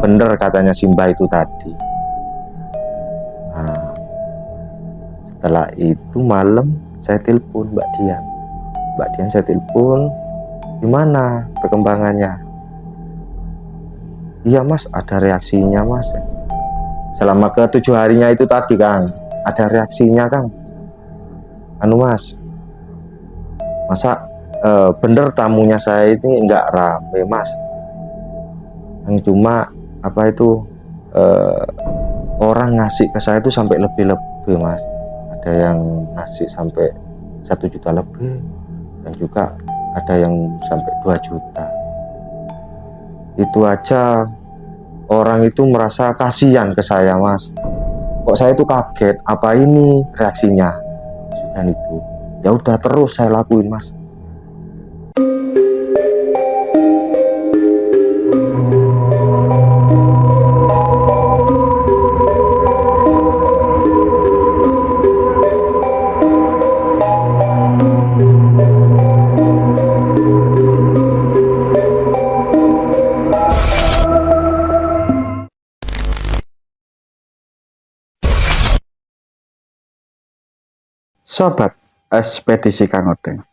bener katanya Simba itu tadi. Nah, setelah itu malam saya telepon Mbak Dian saya telepon, gimana perkembangannya? Iya Mas, ada reaksinya Mas. Selama ke 7 harinya itu tadi Kang, ada reaksinya Kang. Anu Mas, masa bener tamunya saya ini nggak rame Mas, yang cuma apa itu orang ngasih ke saya itu sampai lebih-lebih Mas. Ada yang ngasih sampai 1 juta lebih, dan juga ada yang sampai 2 juta. Itu aja orang itu merasa kasihan ke saya Mas. Kok saya itu kaget, apa ini reaksinya? Sudah itu, ya udah terus saya lakuin Mas. Sobat Ekspedisi Kang Odeng,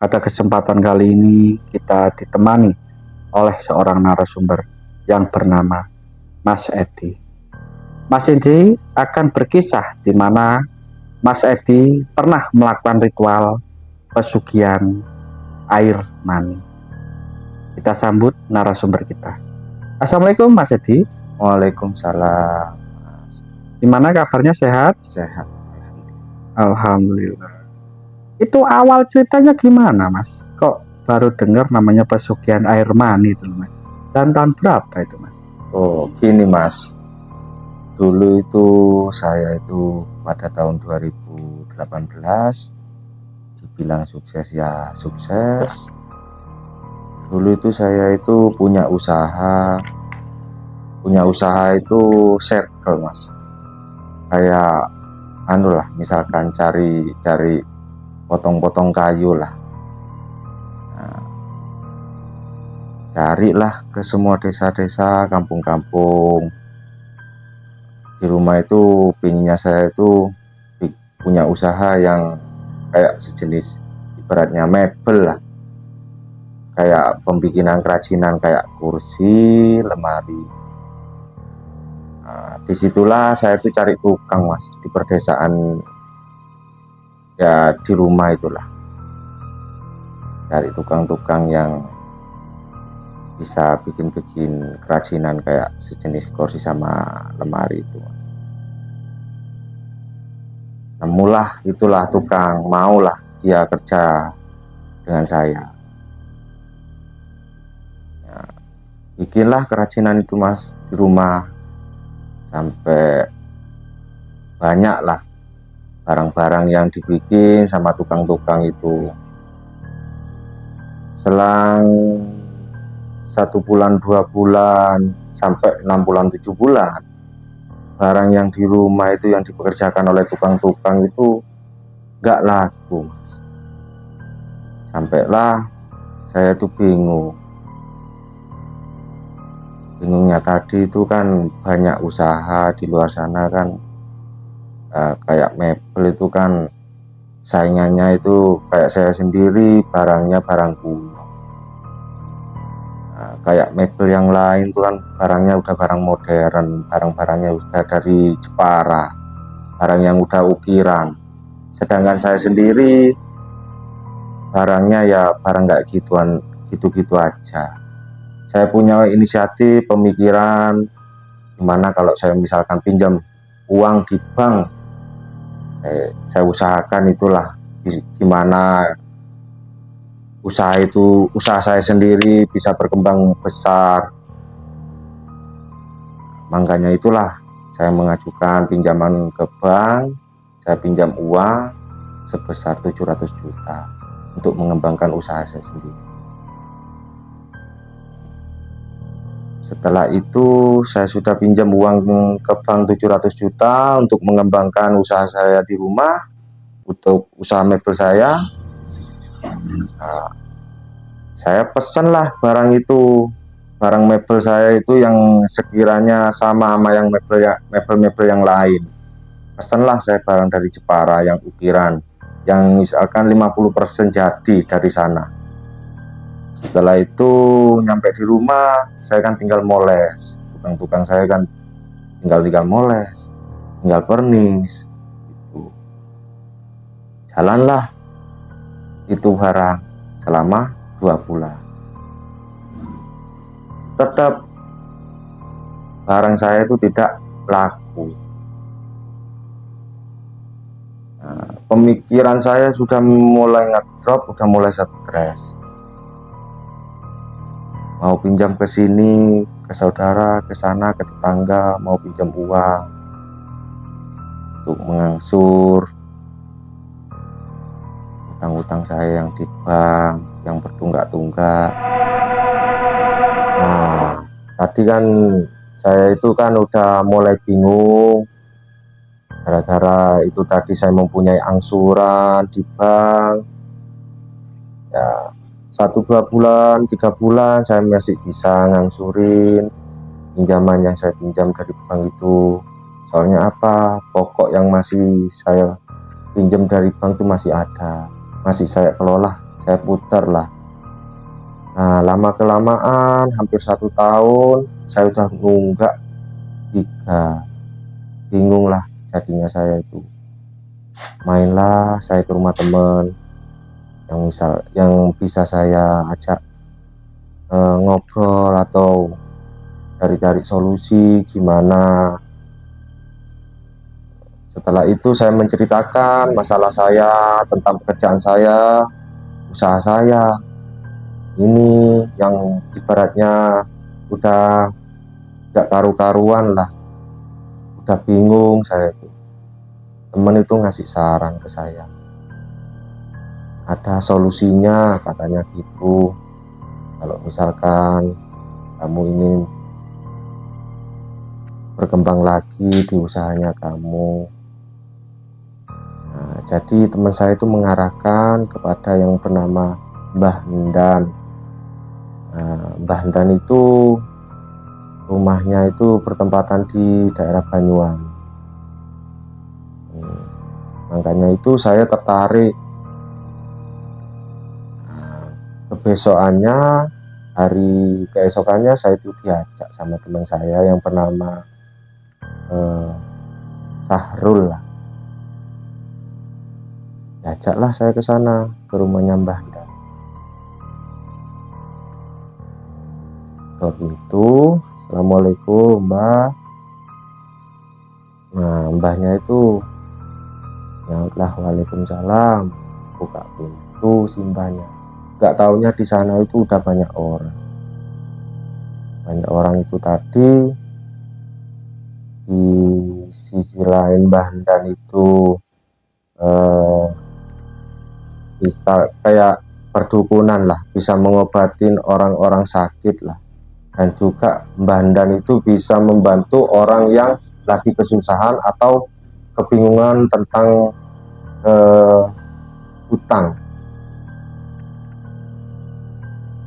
pada kesempatan kali ini kita ditemani oleh seorang narasumber yang bernama Mas Edi. Mas Edi akan berkisah di mana Mas Edi pernah melakukan ritual pesugihan air mani. Kita sambut narasumber kita. Assalamualaikum Mas Edi. Waalaikumsalam Mas. Gimana kabarnya, sehat? Sehat. Alhamdulillah. Itu awal ceritanya gimana Mas? Kok baru dengar namanya pesugihan air mani itu Mas? Dan tahun berapa itu Mas? Oh gini Mas, dulu itu saya itu pada tahun 2018 dibilang sukses ya sukses. Dulu itu saya itu punya usaha itu circle Mas, kayak anu lah, misalkan cari potong-potong kayu lah. Nah, carilah ke semua desa-desa, kampung-kampung. Di rumah itu pinginnya saya itu punya usaha yang kayak sejenis ibaratnya mebel lah, kayak pembikinan kerajinan kayak kursi, lemari. Nah, disitulah saya tuh cari tukang Mas, di perdesaan ya, di rumah itulah cari tukang-tukang yang bisa bikin kerajinan kayak sejenis kursi sama lemari itu Mas. Nemulah itulah tukang, maulah dia kerja dengan saya. Ya, bikinlah kerajinan itu Mas di rumah, sampai banyak lah barang-barang yang dibikin sama tukang-tukang itu. Selang 1 bulan 2 bulan sampai 6 bulan 7 bulan, barang yang di rumah itu yang dipekerjakan oleh tukang-tukang itu nggak laku Mas. Sampailah saya itu bingungnya tadi itu kan banyak usaha di luar sana kan, kayak mebel itu kan saingannya itu kayak saya sendiri barangnya barang kuno. Kayak mebel yang lain tuh kan barangnya udah barang modern, barang-barangnya udah dari Jepara, barang yang udah ukiran. Sedangkan saya sendiri barangnya ya barang kayak gituan, gitu-gitu aja. Saya punya inisiatif pemikiran gimana kalau saya misalkan pinjam uang di bank, saya usahakan itulah gimana usaha saya sendiri bisa berkembang besar. Makanya itulah saya mengajukan pinjaman ke bank. Saya pinjam uang sebesar 700 juta untuk mengembangkan usaha saya sendiri. Setelah itu saya sudah pinjam uang ke bank 700 juta untuk mengembangkan usaha saya di rumah, untuk usaha mebel saya. Nah, saya pesenlah barang itu barang mebel saya itu yang sekiranya sama yang mebel yang lain. Pesanlah saya barang dari Jepara yang ukiran, yang misalkan 50% jadi dari sana. Setelah itu nyampe di rumah, saya kan tinggal moles. Tukang-tukang saya kan tinggal moles, tinggal pernis. Gitu. Jalanlah itu barang selama 2 bulan. Tetap barang saya itu tidak laku. Nah, pemikiran saya sudah mulai ngedrop, sudah mulai stres. Mau pinjam ke sini, ke saudara, ke sana, ke tetangga, mau pinjam uang untuk mengangsur utang-utang saya yang di bank, yang bertunggak-tunggak. Nah, tadi kan saya itu kan udah mulai bingung gara-gara itu tadi saya mempunyai angsuran di bank. Ya, 1-2 bulan, 3 bulan saya masih bisa ngangsurin pinjaman yang saya pinjam dari bank itu. Soalnya apa? Pokok yang masih saya pinjam dari bank itu masih ada, masih saya kelola, saya putar lah. Nah, lama kelamaan hampir 1 tahun saya udah nunggak 3. Bingung lah jadinya saya itu. Mainlah saya ke rumah teman yang bisa saya ajak ngobrol atau cari-cari solusi gimana. Setelah itu saya menceritakan masalah saya tentang pekerjaan saya, usaha saya ini yang ibaratnya udah gak karu-karuan lah, udah bingung saya itu. Temen itu ngasih saran ke saya, ada solusinya katanya gitu. Kalau misalkan kamu ingin berkembang lagi di usahanya kamu. Nah, jadi teman saya itu mengarahkan kepada yang bernama Mbah Hendan. Nah, Mbah Hendan itu rumahnya itu bertempatan di daerah Banyuwangi. Makanya itu saya tertarik. Nah, kebesokannya, hari keesokannya saya itu diajak sama teman saya yang bernama Sahrul lah. Diajaklah saya ke sana, ke rumahnya Mbah Hendan. Waktu itu, Assalamualaikum Mbah. Nah, mbahnya itu nyautlah waalaikumsalam, buka pintu si mbahnya. Gak taunya di sana itu udah banyak orang itu tadi. Di sisi lain Mbah Hendan itu bisa kayak perdukunan lah, bisa mengobatin orang-orang sakit lah, dan juga Mbah Hendan itu bisa membantu orang yang lagi kesusahan atau kebingungan tentang hutang.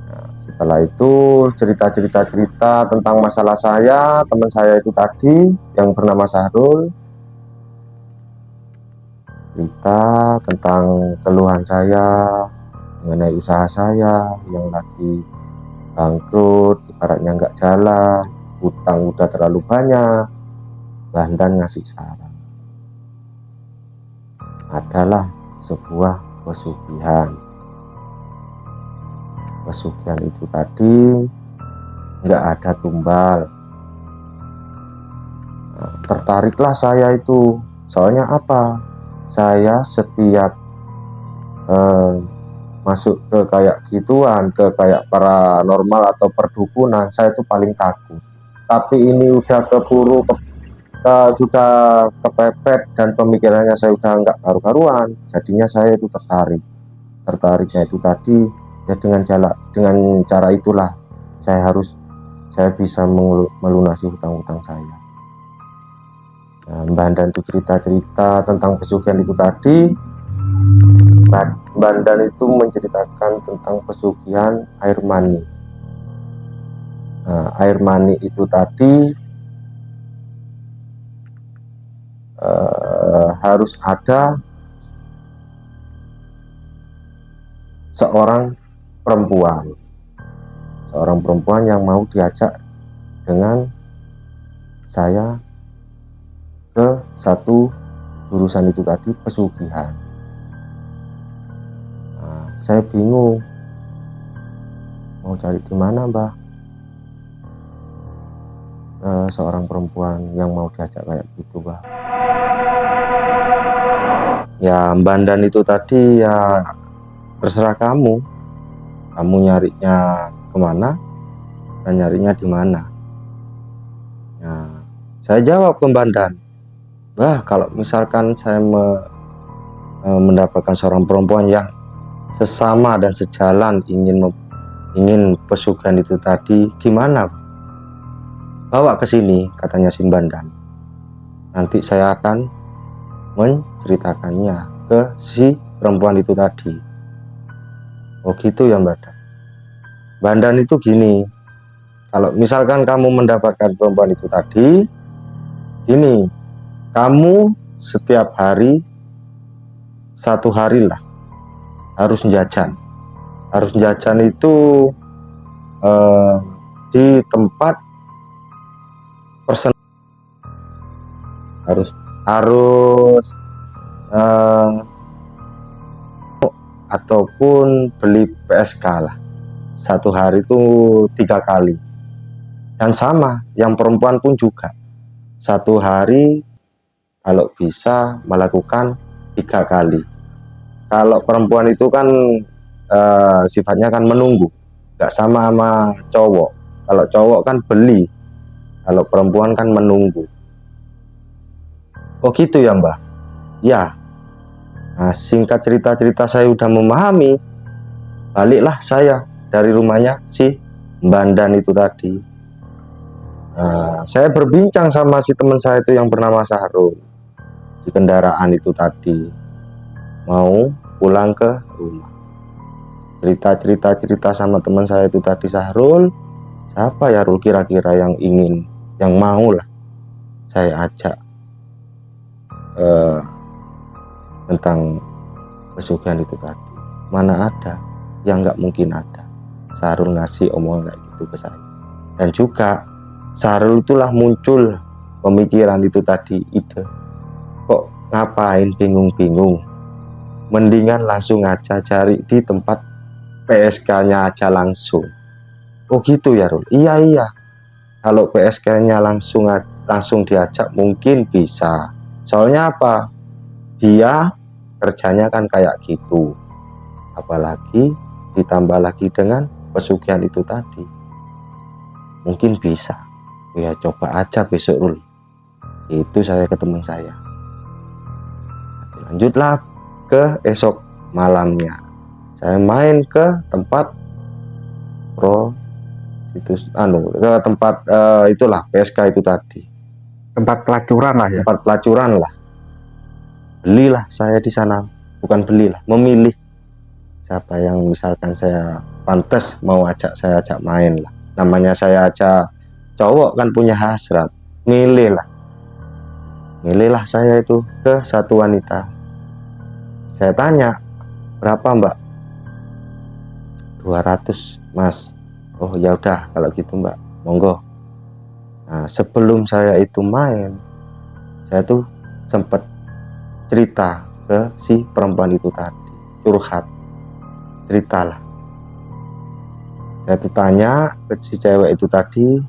Nah, setelah itu cerita tentang masalah saya, teman saya itu tadi yang bernama Sahrul, cerita tentang keluhan saya mengenai usaha saya yang lagi bangkrut, ibaratnya nggak jalan, hutang udah terlalu banyak. Mbah Hendan ngasih saran, adalah sebuah pesugihan itu tadi nggak ada tumbal. Nah, tertariklah saya itu, soalnya apa, saya setiap masuk ke kayak gituan, ke kayak paranormal atau perdukunan, saya itu paling takut. Tapi ini udah keburu sudah kepepet dan pemikirannya saya udah nggak karu-karuan, jadinya saya itu tertariknya itu tadi ya, dengan cara itulah saya bisa melunasi hutang-hutang saya. Nah, Mbah Hendan itu cerita tentang pesugihan itu tadi. Mbah Hendan itu menceritakan tentang pesugihan air mani. Nah, air mani itu tadi harus ada seorang perempuan yang mau diajak dengan saya ke satu jurusan itu tadi, pesugihan. Nah, saya bingung mau cari di mana, Mbah, seorang perempuan yang mau diajak kayak gitu, Mbah. Ya, Bandan itu tadi ya terserah kamu nyarinya kemana dan nyarinya di mana. Nah, saya jawab ke Bandan, Bah, kalau misalkan saya mendapatkan seorang perempuan yang sesama dan sejalan ingin pesugihan itu tadi, gimana? Bawa ke sini, katanya si Bandan. Nanti saya akan menceritakannya ke si perempuan itu tadi. Oh gitu ya, Mbak. Bandan itu gini, kalau misalkan kamu mendapatkan perempuan itu tadi, gini, kamu setiap hari, 1 hari lah, harus jajan itu di tempat person, harus ataupun beli PSK lah, 1 hari itu 3 kali. Dan sama, yang perempuan pun juga 1 hari kalau bisa melakukan 3 kali. Kalau perempuan itu kan sifatnya kan menunggu, nggak sama cowok. Kalau cowok kan beli, kalau perempuan kan menunggu. Oh gitu ya, Mbak? Ya. Nah, singkat cerita saya udah memahami, baliklah saya dari rumahnya si Bandan itu tadi. Saya berbincang sama si teman saya itu yang bernama Sahrul di kendaraan itu tadi, mau pulang ke rumah. Cerita sama teman saya itu tadi, Sahrul, siapa ya Rul kira-kira yang mau lah saya ajak tentang pesugihan itu tadi. Mana ada, yang nggak mungkin ada. Sahrul ngasih omongan kayak gitu ke saya. Dan juga Sahrul itulah muncul pemikiran itu tadi, ide, kok ngapain bingung-bingung, mendingan langsung aja cari di tempat PSK-nya aja langsung. Oh gitu ya, Rul? Iya, kalau PSK-nya langsung diajak mungkin bisa, soalnya apa, dia kerjanya kan kayak gitu, apalagi ditambah lagi dengan pesugihan itu tadi, mungkin bisa. Ya coba aja besok, Rul. Itu saya ke teman saya. Lanjutlah ke esok malamnya, saya main ke tempat ke tempat itulah PSK itu tadi, Tempat pelacuran lah ya. tempat pelacuran lah. Belilah saya di sana, bukan belilah, memilih siapa yang misalkan saya pantas mau saya ajak main lah. Namanya saya ajak cowok kan punya hasrat, milihlah saya itu ke satu wanita. Saya tanya, berapa, Mbak? 200, Mas. Oh ya udah kalau gitu, Mbak, monggo. Nah, sebelum saya itu main, saya tuh sempat cerita ke si perempuan itu tadi, curhat, ceritalah. Saya tuh tanya ke si cewek itu tadi,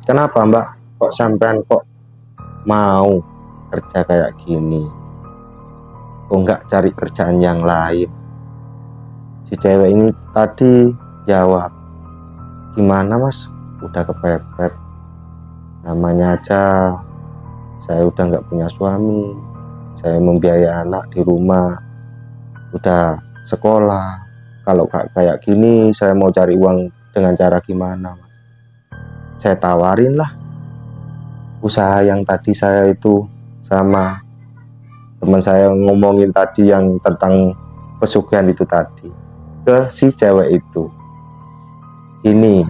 kenapa, Mbak, kok sampean kok mau kerja kayak gini, kok nggak cari kerjaan yang lain? Si cewek ini tadi jawab, gimana, Mas, udah kepepet, namanya aja saya udah nggak punya suami, saya membiayai anak di rumah, udah sekolah, kalau kayak gini saya mau cari uang dengan cara gimana, Mas? Saya tawarin lah usaha yang tadi saya itu sama teman saya ngomongin tadi, yang tentang pesugihan itu tadi, ke si cewek itu. Ini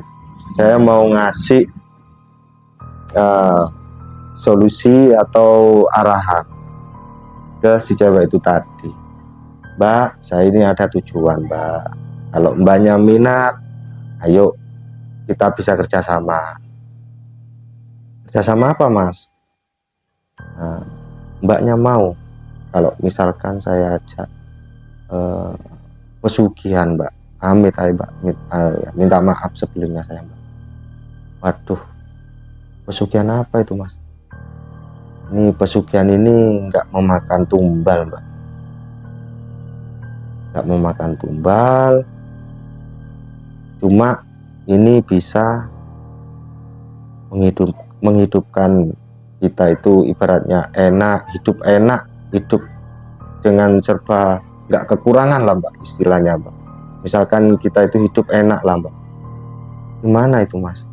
saya mau ngasih solusi atau arahan ke si cewek itu tadi. Mbak, saya ini ada tujuan, Mbak. Kalau mbaknya minat, ayo kita bisa kerjasama. Kerjasama apa, Mas? Nah, mbaknya mau kalau misalkan saya ajak pesugihan, Mbak. Amit aja, Mbak. Minta maaf sebelumnya saya, Mbak. Waduh, pesugihan apa itu, Mas? Ini pesugihan ini nggak memakan tumbal, Mbak. Nggak memakan tumbal, cuma ini bisa menghidupkan kita itu ibaratnya enak, hidup dengan serba nggak kekurangan lah, Mbak, istilahnya, Mbak. Misalkan kita itu hidup enak lah, Mbak. Gimana itu, Mas?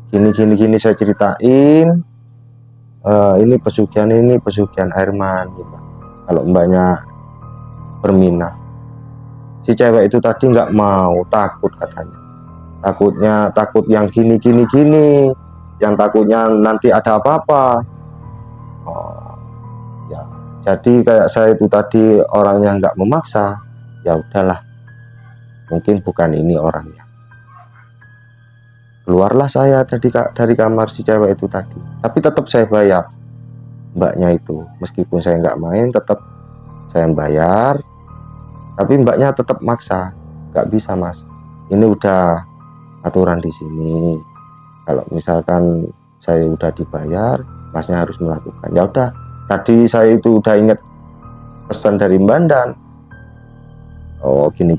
Gini saya ceritain, ini pesugihan air mani, Mbak. Kalau mbaknya berminat. Si cewek itu tadi nggak mau, takut katanya. Takut yang gini, yang takutnya nanti ada apa-apa. Oh, ya. Jadi kayak saya itu tadi orangnya nggak memaksa, ya udahlah. Mungkin bukan ini orangnya. Keluarlah saya dari kamar si cewek itu tadi. Tapi tetap saya bayar mbaknya itu. Meskipun saya nggak main, tetap saya bayar. Tapi mbaknya tetap maksa, nggak bisa, Mas. Ini udah aturan di sini. Kalau misalkan saya udah dibayar, Masnya harus melakukan. Ya udah, tadi saya itu udah inget pesan dari Mbak Dan. Oh gini,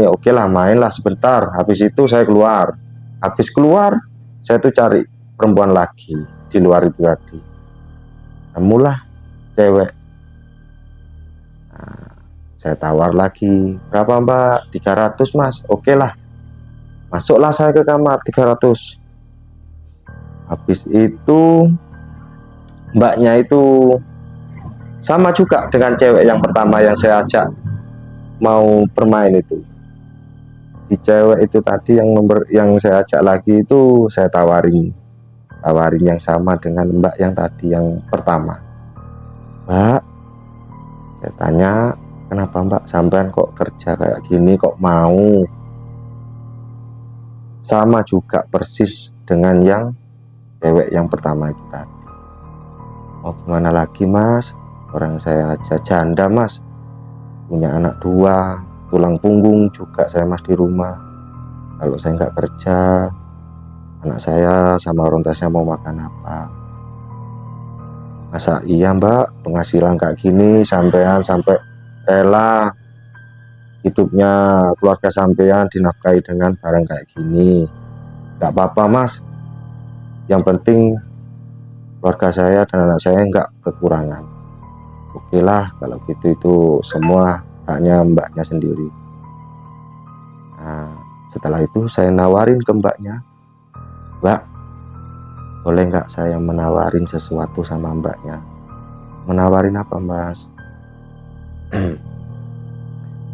oke lah, mainlah sebentar. Habis itu saya keluar. Habis keluar, saya tuh cari perempuan lagi di luar itu tadi. Temulah cewek. Nah, saya tawar lagi, berapa Mbak? 300 Mas. Oke lah, masuklah saya ke kamar, 300. Habis itu mbaknya itu sama juga dengan cewek yang pertama yang saya ajak mau bermain itu. Di cewek itu tadi yang saya ajak lagi itu saya tawarin yang sama dengan mbak yang tadi yang pertama. Mbak, saya tanya, kenapa Mbak sampean kok kerja kayak gini, kok mau? Sama juga persis dengan yang cewek yang pertama itu tadi. Mau gimana lagi, Mas? Orang saya aja janda, Mas. Punya anak 2, tulang punggung juga saya, Mas, di rumah. Kalau saya nggak kerja, anak saya sama orang tuanya mau makan apa? Masa iya, Mbak, penghasilan kayak gini sampai rela hidupnya keluarga sampean dinafkahi dengan barang kayak gini? Nggak apa-apa, Mas, yang penting keluarga saya dan anak saya nggak kekurangan. Oke lah, kalau gitu itu semua haknya mbaknya sendiri. Nah, setelah itu saya nawarin ke mbaknya, Mbak, boleh nggak saya menawarin sesuatu sama mbaknya? Menawarin apa, Mas?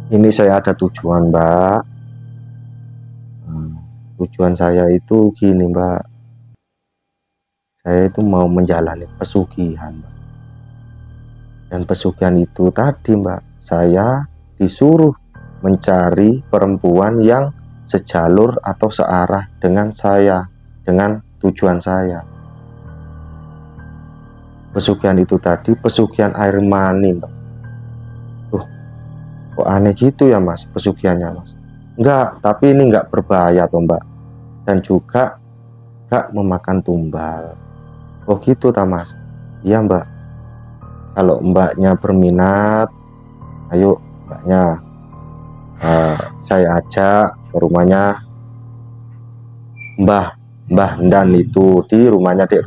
Ini saya ada tujuan, Mbak. Tujuan saya itu gini, Mbak. Saya itu mau menjalani pesugihan, Mbak. Dan pesugihan itu tadi, Mbak, saya disuruh mencari perempuan yang sejalur atau searah dengan saya, dengan tujuan saya. Pesugihan itu tadi pesugihan air mani, Mbak. Kok aneh gitu ya, Mas, pesugihannya, Mas? Enggak, tapi ini enggak berbahaya toh, Mbak. Dan juga enggak memakan tumbal. Oh gitu ta, Mas? Iya, Mbak. Kalau mbaknya berminat, ayo mbaknya saya ajak ke rumahnya Mbah Dan itu, di rumahnya di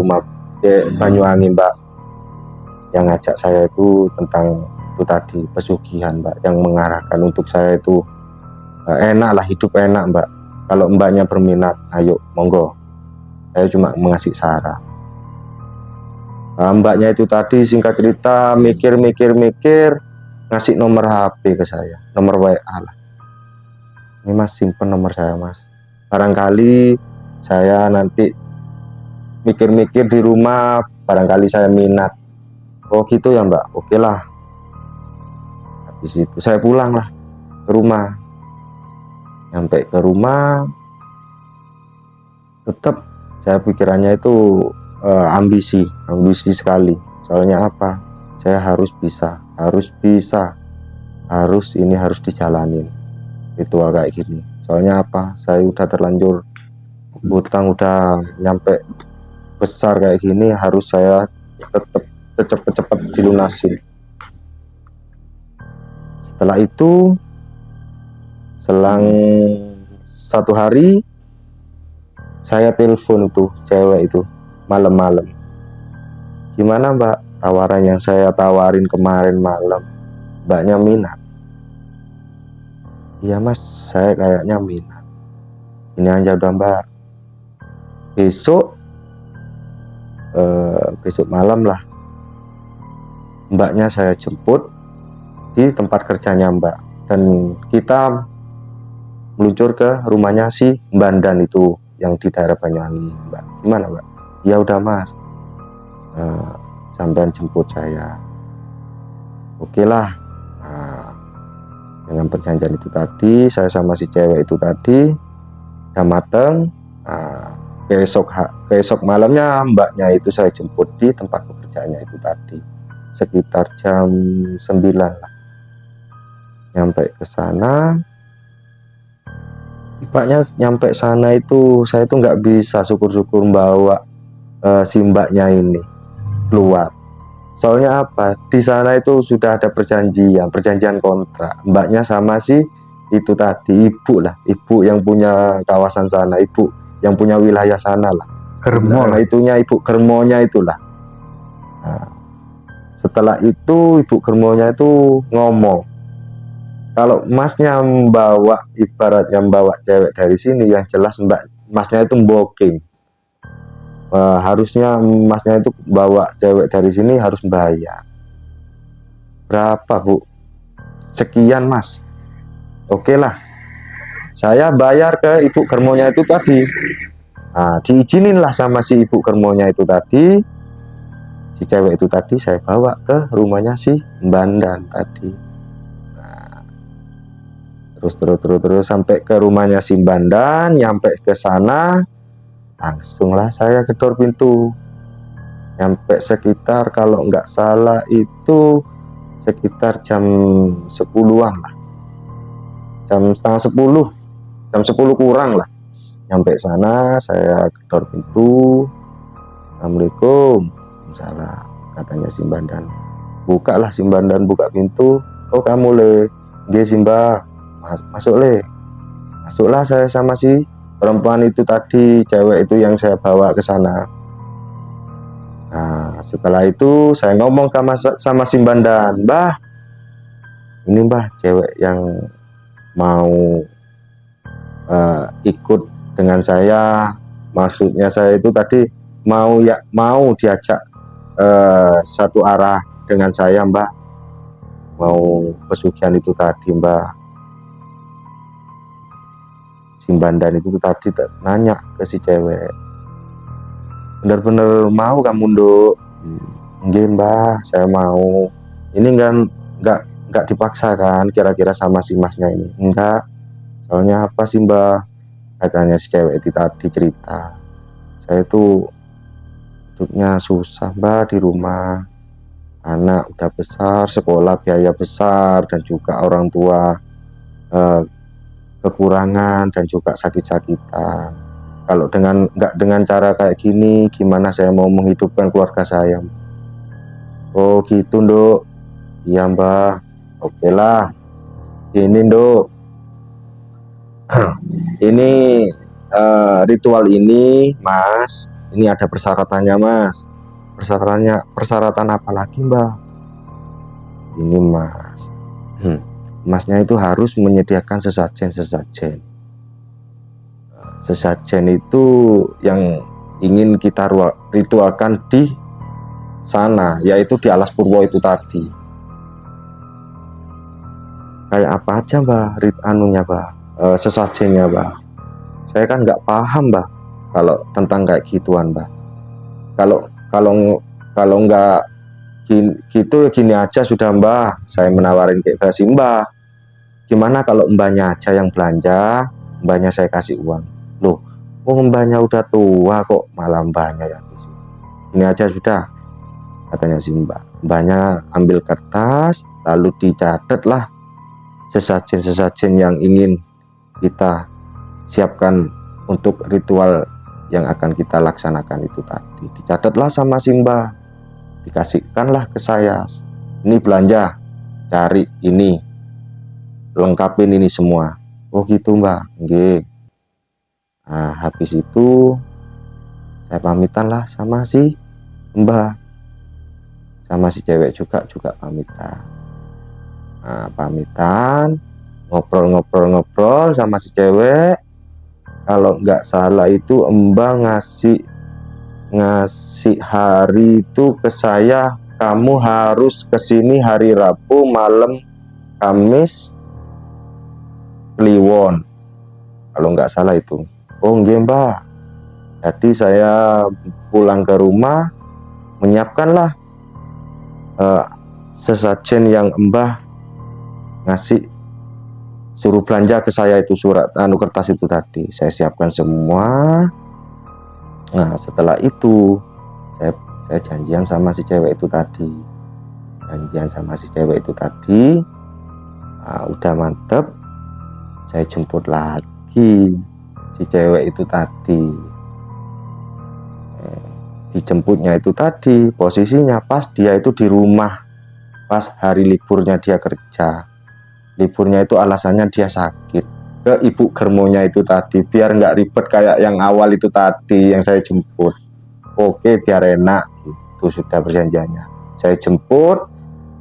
Banyuwangi, Mbak. Yang ngajak saya itu tentang itu tadi pesugihan, Mbak, yang mengarahkan untuk saya itu enak lah, hidup enak, Mbak. Kalau mbaknya berminat, ayo monggo, saya cuma mengasih saran. Mbaknya itu tadi singkat cerita mikir ngasih nomor HP ke saya, nomor WA lah. Ini Mas, simpen nomor saya, Mas, barangkali saya nanti mikir-mikir di rumah, barangkali saya minat. Oh gitu ya Mbak, oke lah. Habis itu saya pulang lah ke rumah. Sampai ke rumah, tetap saya pikirannya itu ambisi sekali. Soalnya apa? Saya harus bisa, harus dijalanin ritual kayak gini. Soalnya apa? Saya udah terlanjur hutang, udah nyampe besar kayak gini, harus saya tetap cepet-cepet dilunasin. Setelah itu, selang 1 hari, saya telepon itu cewek itu malam-malam. Gimana Mbak, tawaran yang saya tawarin kemarin malam, Mbaknya minat? Iya Mas, saya kayaknya minat. Ini aja udah Mbak, besok malam lah Mbaknya saya jemput di tempat kerjanya Mbak, dan kita meluncur ke rumahnya si Bandan itu yang di daerah Banyuwangi Mbak. Gimana Mbak? Ya udah Mas, sampean jemput saya. Oke lah. Dengan perjanjian itu tadi, saya sama si cewek itu tadi udah mateng. Besok malamnya Mbaknya itu saya jemput di tempat pekerjaannya itu tadi, sekitar jam 9 lah. Nyampe ke sana, Mbaknya nyampe sana itu saya itu nggak bisa syukur-syukur bawa si Mbaknya ini keluar. Soalnya apa? Di sana itu sudah ada perjanjian kontrak Mbaknya sama si itu tadi, ibu yang punya kawasan sana, ibu yang punya wilayah sana lah. Germo Nah, itunya ibu germonya itulah. Nah, setelah itu ibu germonya itu ngomong, kalau masnya ibaratnya membawa cewek dari sini, yang jelas masnya itu booking. Harusnya masnya itu bawa cewek dari sini harus bayar. Berapa Bu? Sekian Mas. Oke lah, saya bayar ke ibu germonya itu tadi. Nah, diizinin lah sama si ibu germonya itu tadi, si cewek itu tadi saya bawa ke rumahnya si Bandan tadi. Nah, terus sampai ke rumahnya si Bandan, nyampe ke sana, langsunglah saya gedor pintu. Nyampe sekitar, kalau nggak salah itu sekitar jam 10-an lah, jam setengah 10, jam 10 kurang lah. Nyampe sana saya gedor pintu. Assalamualaikum. Salah, katanya si Bandan. Buka lah si Bandan, buka pintu. Oh kamu le, dia Simba, masuk le. Masuklah saya sama si perempuan itu tadi, cewek itu yang saya bawa ke sana. Nah, setelah itu saya ngomong sama si Bandan, Mbah, ini Mbah cewek yang mau ikut dengan saya. Maksudnya saya itu tadi mau diajak satu arah dengan saya Mbak, mau pesugihan itu tadi Mbak. Si Bandan itu tadi nanya ke si cewek, bener-bener mau kamu Nduk? Nggih Mbah, saya mau. Ini kan nggak dipaksa kan kira-kira sama si masnya ini? Enggak. Soalnya apa sih Mbah? Katanya si cewek itu tadi cerita, saya itu hidupnya susah Mbak di rumah, anak udah besar, sekolah biaya besar, dan juga orang tua kekurangan dan juga sakit-sakitan. Kalau nggak dengan cara kayak gini, gimana saya mau menghidupkan keluarga saya? Oh gitu Nduk. Iya Mbak, oke lah. Ini Nduk, ini ritual ini Mas, ini ada persyaratannya Mas. Persyaratan apa lagi Mbak? Ini Mas, Masnya itu harus menyediakan sesajen. Sesajen itu yang ingin kita ritualkan di sana, yaitu di Alas Purwo itu tadi. Kayak apa aja Mbak anunya Mbak, sesajennya Mbak? Saya kan nggak paham Mbak kalau tentang kayak gituan, Mbah. Kalau kalau kalau nggak gitu gini aja sudah, Mbah. Saya menawarin kayak versi Mbah. Gimana kalau mbahnya aja yang belanja, mbahnya saya kasih uang. Loh, oh mbahnya udah tua kok malah mbahnya yang isi. Ini aja sudah, katanya si Mbah. Mbahnya ambil kertas, lalu dicatatlah sesajen-sesajen yang ingin kita siapkan untuk ritual yang akan kita laksanakan itu tadi. Dicatatlah sama si Mbah, dikasihkanlah ke saya. Ini belanja, cari ini, lengkapin ini semua. Oh gitu, Mbah. Nggih. Nah, habis itu saya pamitan lah sama si Mbah, sama si cewek juga pamitan. Nah, pamitan, ngobrol sama si cewek. Kalau nggak salah itu Mbah ngasih hari itu ke saya, kamu harus kesini hari Rabu malam Kamis Kliwon, kalau nggak salah itu. Oh nggih, Mbah. Jadi saya pulang ke rumah, menyiapkanlah sesajen yang Mbah ngasih, suruh belanja ke saya itu, surat kertas itu tadi. Saya siapkan semua. Nah setelah itu saya janjian sama si cewek itu tadi. Nah, udah mantep, saya jemput lagi si cewek itu tadi. Dijemputnya itu tadi posisinya pas dia itu di rumah, pas hari liburnya dia kerja. Liburnya itu alasannya dia sakit, ke ibu germonya itu tadi, biar nggak ribet kayak yang awal itu tadi yang saya jemput. Oke, biar enak itu sudah perjanjiannya. Saya jemput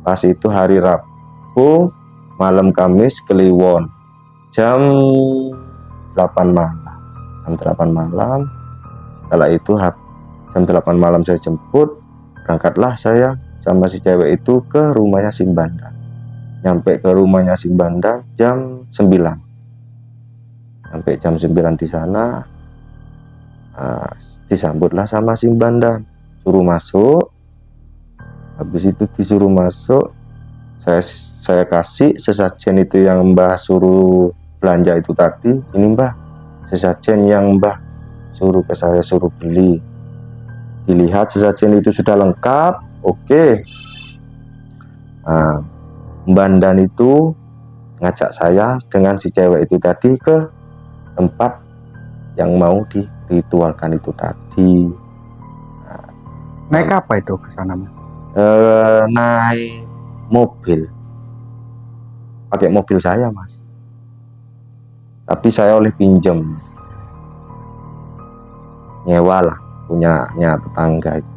pas itu hari Rabu malam Kamis Kliwon jam 8 malam. Setelah itu jam 8 malam saya jemput, berangkatlah saya sama si cewek itu ke rumahnya si Bandang. Nyampe ke rumahnya si Bandang jam 9. Sampai jam 9 di sana, disambutlah sama si Bandang, suruh masuk. Habis itu disuruh masuk, saya kasih sesajen itu yang Mbah suruh belanja itu tadi. Ini Mbah, sesajen yang Mbah suruh ke saya, suruh beli. Dilihat sesajen itu sudah lengkap, oke. Nah, Bandan itu ngajak saya dengan si cewek itu tadi ke tempat yang mau diritualkan itu tadi. Nah, Naik apa itu ke sana, Mas? Naik mobil, pakai mobil saya, Mas. Tapi saya oleh pinjam, nyewa lah, punyanya tetangga itu.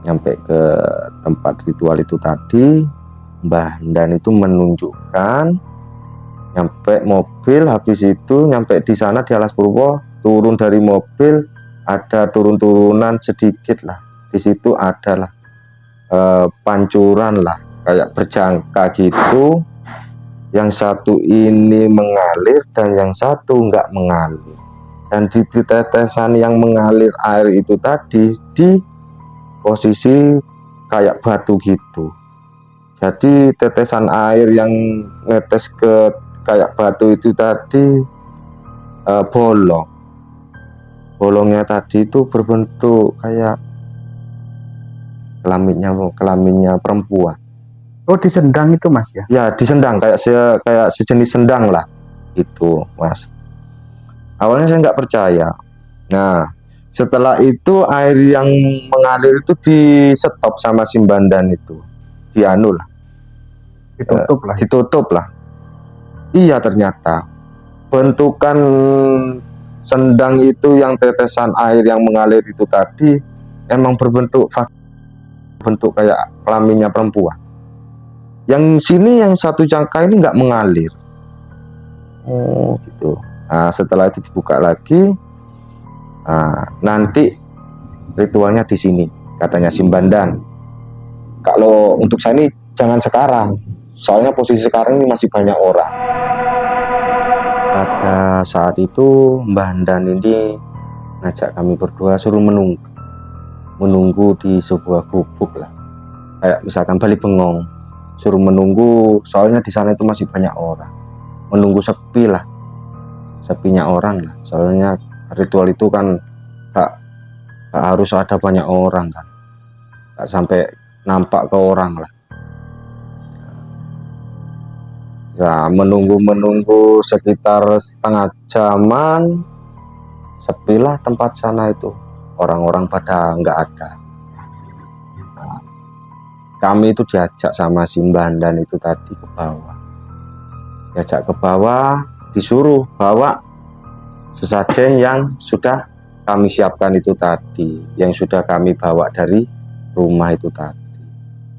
Nyampe ke tempat ritual itu tadi, Mbah Dan itu menunjukkan, nyampe mobil. Habis itu nyampe di sana di Alas Purwo, turun dari mobil, ada turun-turunan sedikit lah. Di situ adalah pancuran lah, kayak berjangka gitu. Yang satu ini mengalir dan yang satu nggak mengalir. Dan di tetesan yang mengalir air itu tadi di posisi kayak batu gitu. Jadi tetesan air yang netes ke kayak batu itu tadi bolong. Bolongnya tadi itu berbentuk kayak kelaminnya perempuan. Oh, disendang itu, Mas ya? Ya, disendang, kayak sejenis sendang lah itu, Mas. Awalnya saya nggak percaya. Nah, setelah itu air yang mengalir itu di stop sama si Bandan itu, dianu lah, ditutup lah. Iya, ternyata bentukan sendang itu, yang tetesan air yang mengalir itu tadi emang berbentuk kayak kelaminnya perempuan. Yang sini yang satu jangka ini nggak mengalir. Oh gitu. Nah, setelah itu dibuka lagi. Nah, nanti ritualnya di sini, katanya Simbandan. Kalau untuk saya ini jangan sekarang, soalnya posisi sekarang ini masih banyak orang. Ada saat itu Mbah Handan ini ngajak kami berdua suruh menunggu di sebuah gubuk lah, kayak misalkan Bali Bengong, suruh menunggu, soalnya di sana itu masih banyak orang, menunggu sepi lah, sepinya orang lah, soalnya ritual itu kan gak harus ada banyak orang kan, gak sampai nampak ke orang lah. Nah, menunggu sekitar setengah jaman, sepilah tempat sana itu, orang-orang pada nggak ada. Nah, kami itu diajak sama si Mbah Handan itu tadi ke bawah, diajak ke bawah, disuruh bawa sesajen yang sudah kami siapkan itu tadi, yang sudah kami bawa dari rumah itu tadi,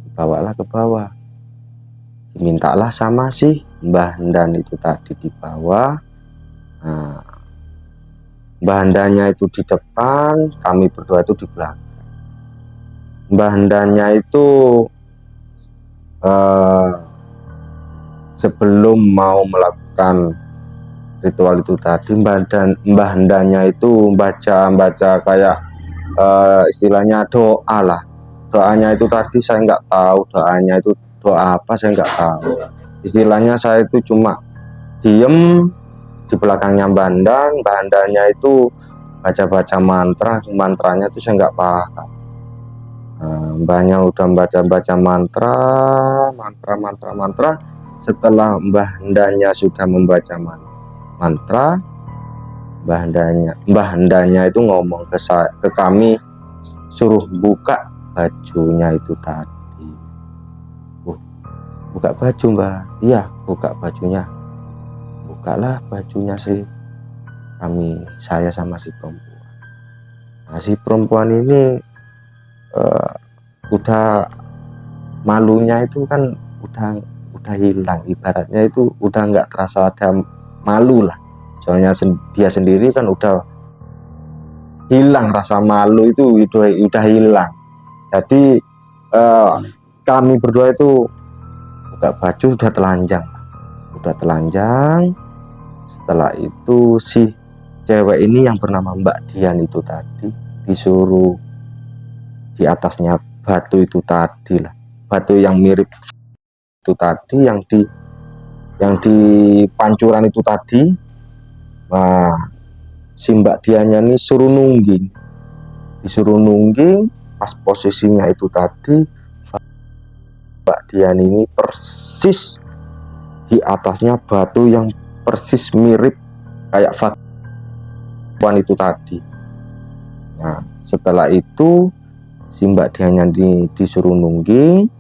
dibawalah ke bawah, dimintalah sama si Mbah Handan itu tadi di bawah. Nah, Mbah Handannya itu di depan, kami berdua itu di belakang. Mbah Handannya itu sebelum mau melakukan ritual itu tadi, Mbah Handannya itu baca kayak istilahnya doa lah. Doanya itu tadi saya nggak tahu doanya itu doa apa, saya nggak tahu. Istilahnya saya itu cuma diem di belakangnya Mbah Handan. Mbah Handannya itu baca mantranya itu saya nggak paham. Mbahnya udah baca mantra. Setelah Mbah Handannya sudah membaca mantra, Mbah Handannya itu ngomong ke kami, suruh buka bajunya itu tadi. Buka baju, Mbah? Iya, buka bajunya. Bukalah bajunya sih, saya sama si perempuan. Nah, si perempuan ini udah malunya itu kan udah hilang, ibaratnya itu udah nggak terasa ada malu lah, soalnya dia sendiri kan udah hilang rasa malu itu, udah hilang. Jadi kami berdua itu buka baju, udah telanjang. Setelah itu si cewek ini yang bernama Mbak Dian itu tadi disuruh di atasnya batu itu tadi lah, batu yang mirip itu tadi, yang di pancuran itu tadi. Nah, si Mbak Diannya ini disuruh nungging pas posisinya itu tadi. Mbak Dian ini persis di atasnya batu yang persis mirip kayak batuan itu tadi. Nah, setelah itu si Mbak Diannya disuruh nungging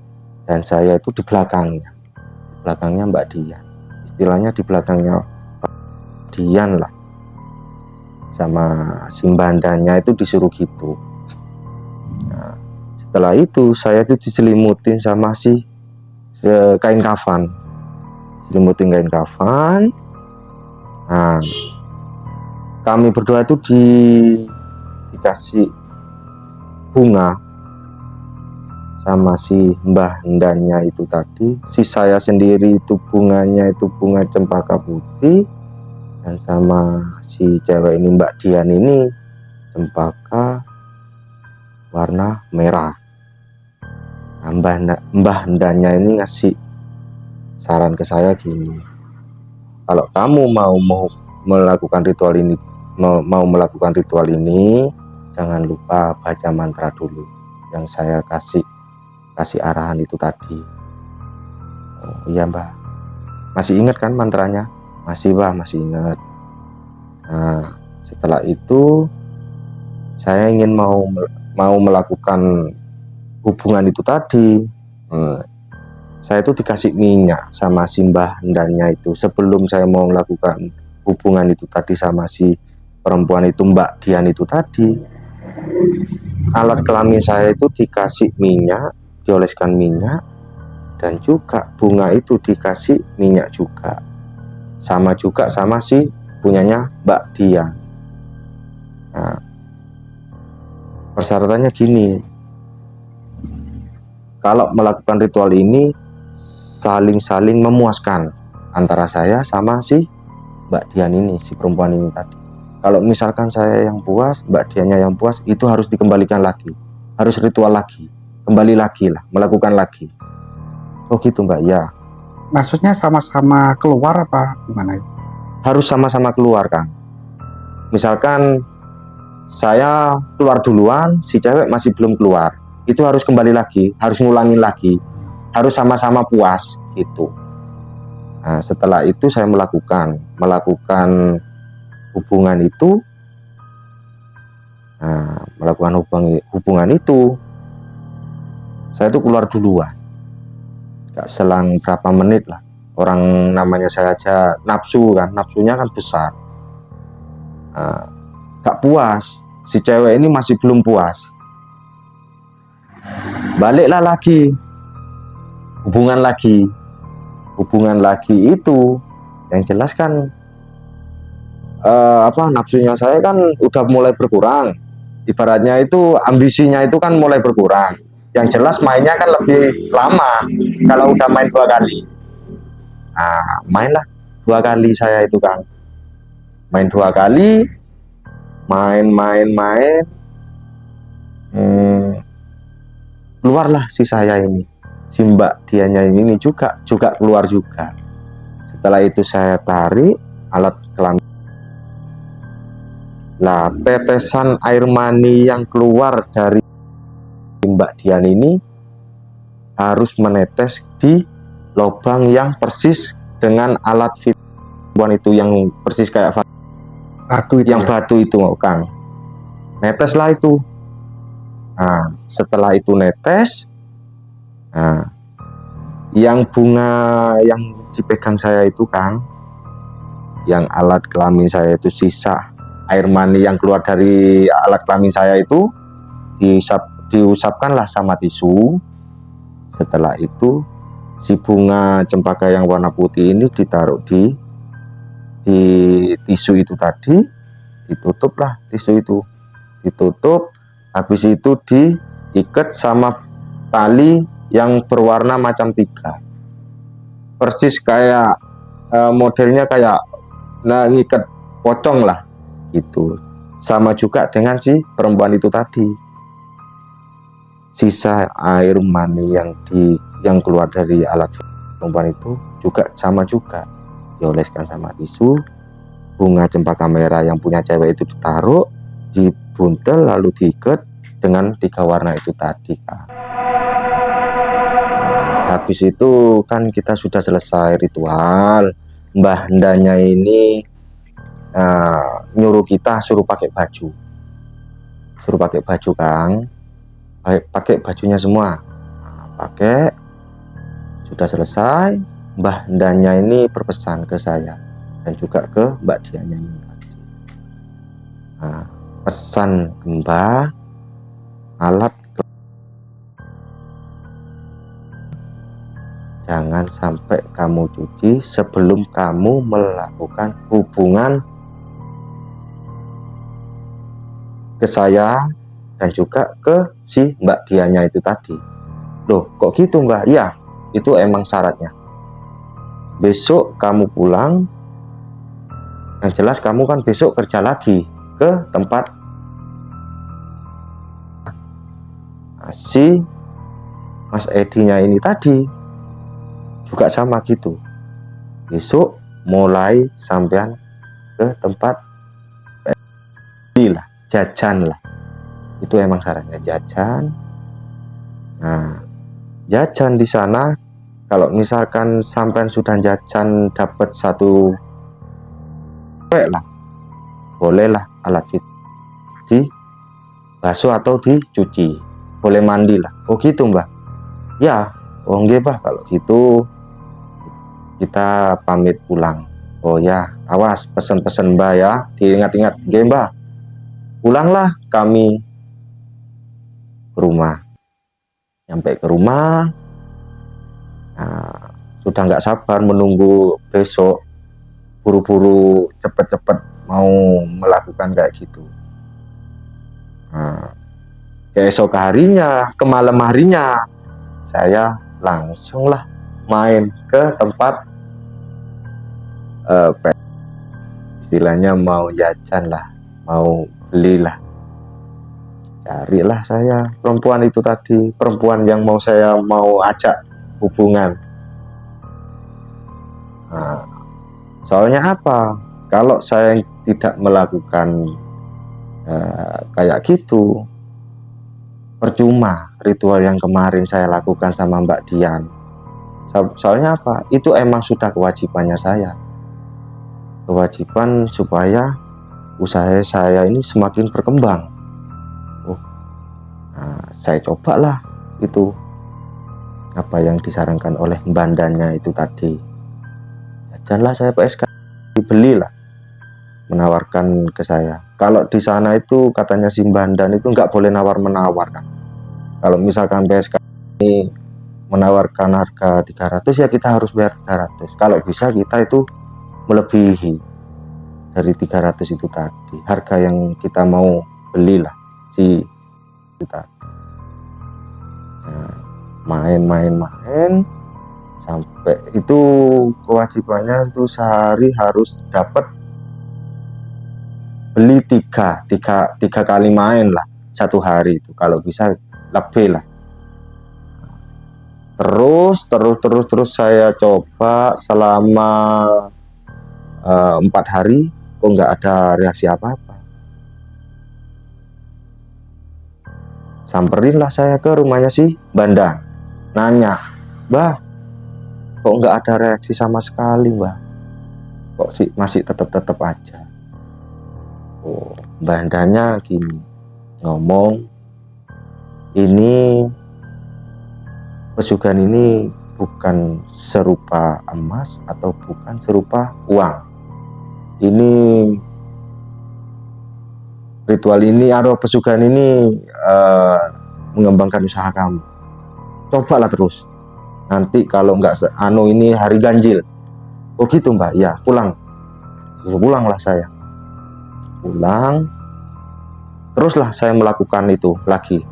dan saya itu di belakangnya Mbak Dian, istilahnya di belakangnya Dian lah, sama si Mbah Handannya itu disuruh gitu. Nah, setelah itu saya itu diselimutin sama kain kafan. Nah, kami berdua itu dikasih bunga sama si Mbah Handannya itu tadi. Si saya sendiri itu bunganya itu bunga cempaka putih, dan sama si cewek ini Mbak Dian ini cempaka warna merah. Nah, Mbah Handannya ini ngasih saran ke saya gini, kalau kamu mau melakukan ritual ini, jangan lupa baca mantra dulu yang saya kasih arahan itu tadi. Oh, iya Mbah, masih ingat kan mantranya? Masih Mbah, masih ingat. Nah, setelah itu saya ingin mau melakukan hubungan itu tadi. Saya itu dikasih minyak sama si Mbah Handannya itu sebelum saya mau melakukan hubungan itu tadi sama si perempuan itu, Mbak Dian itu tadi. Alat kelamin saya itu dikasih minyak, dioleskan minyak, dan juga bunga itu dikasih minyak juga, sama juga sama si punyanya Mbak Dian. Nah, persyaratannya gini, kalau melakukan ritual ini saling memuaskan antara saya sama si Mbak Dian ini, si perempuan ini tadi. Kalau misalkan saya yang puas, Mbak Diannya yang puas, itu harus dikembalikan lagi, harus ritual lagi, kembali lagi lah, melakukan lagi. Oh gitu Mbak, ya. Maksudnya sama-sama keluar apa gimana? Harus sama-sama keluar Kang. Misalkan saya keluar duluan, si cewek masih belum keluar, itu harus kembali lagi, harus ngulangin lagi, harus sama-sama puas gitu. Nah, setelah itu saya melakukan hubungan itu. Nah, melakukan hubungan itu, saya tuh keluar duluan, gak selang berapa menit lah. Orang namanya saya aja nafsu kan, nafsunya kan besar. Nah, gak puas, si cewek ini masih belum puas, baliklah lagi, hubungan lagi itu, yang jelas kan nafsunya saya kan udah mulai berkurang, ibaratnya itu ambisinya itu kan mulai berkurang. Yang jelas mainnya kan lebih lama kalau udah main 2 kali. Nah, mainlah 2 kali saya itu Kang, main 2 kali, main keluarlah si saya ini, si Mbak Diannya ini juga keluar juga. Setelah itu saya tarik alat kelamin. Nah, tetesan air mani yang keluar dari Mbak Dian ini harus menetes di lubang yang persis dengan alat perempuan itu, yang persis kayak Batu itu yang ya? batu itu Kang. Neteslah itu. Nah, setelah itu netes, nah, yang bunga yang dipegang saya itu Kang, yang alat kelamin saya itu, sisa air mani yang keluar dari alat kelamin saya itu diusapkanlah sama tisu. Setelah itu si bunga cempaka yang warna putih ini ditaruh di tisu itu tadi, ditutuplah tisu itu, ditutup. Habis itu diikat sama tali yang berwarna macam 3, persis kayak modelnya kayak ngikat pocong lah gitu. Sama juga dengan si perempuan itu tadi, sisa air mani yang keluar dari alat perempuan itu juga sama juga, dioleskan sama tisu. Bunga cempaka merah yang punya cewek itu ditaruh, dibuntel, lalu diikat dengan 3 warna itu tadi Kak. Habis itu kan kita sudah selesai ritual. Mbah Ndanya ini nyuruh kita suruh pakai baju Kang, pakai bajunya semua. Nah, pakai, sudah selesai. Mbah Ndanya ini berpesan ke saya dan juga ke Mbak Diannya ini. Nah, pesan Mbah, alat jangan sampai kamu cuci sebelum kamu melakukan hubungan ke saya dan juga ke si Mbak Diannya itu tadi. Loh, kok gitu Mbak? Ya, itu emang syaratnya. Besok kamu pulang, yang jelas kamu kan besok kerja lagi ke tempat si Mas Edinya ini tadi, juga sama gitu. Besok mulai sampean ke tempat lah, jajan lah. Itu emang syaratnya, jajan. Nah, jajan di sana, kalau misalkan sampean sudah jajan dapat 1 lah, bolehlah alat itu di basuh atau dicuci, boleh mandi lah. Oh gitu Mbak? Ya, oh nggih Mbak, kalau gitu kita pamit pulang. Oh ya, awas pesen-pesen Mbak ya, diingat-ingat. Nggih Mbak. Pulanglah kami ke rumah. Sampai ke rumah, nah, sudah nggak sabar menunggu besok, buru-buru cepet-cepet mau melakukan kayak gitu. Nah, keesok harinya, ke malam harinya, saya langsung lah main ke tempat istilahnya mau jajan lah, mau belilah. Carilah saya perempuan itu tadi, perempuan yang saya mau ajak hubungan. Nah, soalnya apa? Kalau saya tidak melakukan kayak gitu, percuma ritual yang kemarin saya lakukan sama Mbak Dian. Soalnya apa? Itu emang sudah kewajibannya saya. Kewajiban supaya usaha saya ini semakin berkembang. Nah, saya cobalah itu apa yang disarankan oleh Mbandanya itu tadi. Jajanlah saya PSK, dibelilah, menawarkan ke saya. Kalau di sana itu katanya si Bandan itu nggak boleh nawar-menawar kan. Kalau misalkan PSK ini menawarkan harga 300 ya kita harus bayar 300. Kalau bisa kita itu melebihi dari 300 itu tadi, harga yang kita mau belilah si itu tadi. Nah, main sampai itu kewajibannya itu sehari harus dapat beli tiga kali main lah satu hari itu, kalau bisa lebih lah. Terus saya coba selama 4 hari kok nggak ada reaksi apa-apa. Samperinlah saya ke rumahnya si Bandang, nanya, "Mbah, kok nggak ada reaksi sama sekali, Mbah? Kok sih masih tetap aja?" Oh, Bandanya gini ngomong, ini pesugihan ini bukan serupa emas atau bukan serupa uang. Ini ritual ini atau pesugihan ini mengembangkan usaha kamu. Cobalah terus. Nanti kalau nggak ini hari ganjil. Oh gitu Mbak, ya pulang. Pulanglah saya. Pulang. Teruslah saya melakukan itu lagi.